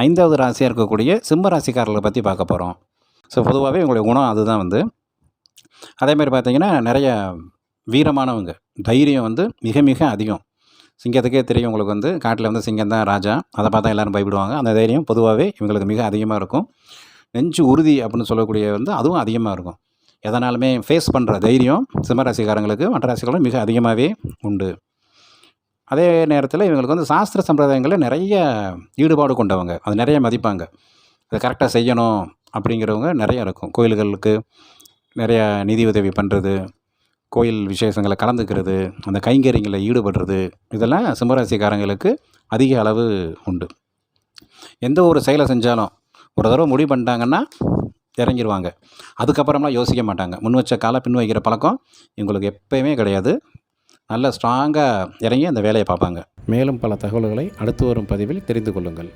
5வது ராசியாக இருக்கக்கூடிய சிம்ம ராசிக்காரர்களை பற்றி பார்க்க போகிறோம். ஸோ பொதுவாகவே இவங்களுடைய குணம் அதுதான் அதேமாதிரி பார்த்தீங்கன்னா நிறைய வீரமானவங்க, தைரியம் மிக மிக அதிகம். சிங்கத்துக்கே தெரியும் உங்களுக்கு காட்டில் சிங்கம் தான் ராஜா, அதை பார்த்தா எல்லோரும் பயப்படுவாங்க. அந்த தைரியம் பொதுவாகவே இவங்களுக்கு மிக அதிகமாக இருக்கும். நெஞ்சு உறுதி அப்படின்னு சொல்லக்கூடிய அதுவும் அதிகமாக இருக்கும். எதனாலுமே ஃபேஸ் பண்ணுற தைரியம் சிம்மராசிக்காரங்களுக்கு மற்ற ராசிகளும் மிக அதிகமாகவே உண்டு. அதே நேரத்தில் இவங்களுக்கு சாஸ்திர சம்பிரதாயங்களில் நிறைய ஈடுபாடு கொண்டவங்க, அது நிறைய மதிப்பாங்க. அதை கரெக்டாக செய்யணும் அப்படிங்கிறவங்க நிறைய இருக்கும். கோயில்களுக்கு நிறைய நிதி உதவி பண்ணுறது, கோயில் விசேஷங்களை கலந்துக்கிறது, அந்த கைங்கரியங்களில் ஈடுபடுறது, இதெல்லாம் சிம்மராசிக்காரங்களுக்கு அதிக அளவு உண்டு. எந்த ஒரு செயலை செஞ்சாலும் ஒரு தடவை முடிவு பண்ணிட்டாங்கன்னா இறங்கிடுவாங்க. அதுக்கப்புறம்லாம் யோசிக்க மாட்டாங்க. முன் வச்ச காலை பின் வைக்கிற பழக்கம் இவங்களுக்கு எப்போயுமே கிடையாது. நல்ல ஸ்ட்ராங்காக இறங்கி அந்த வேலையை பார்ப்பாங்க. மேலும் பல தகவல்களை அடுத்து வரும் பதிவில் தெரிந்து கொள்ளுங்கள்.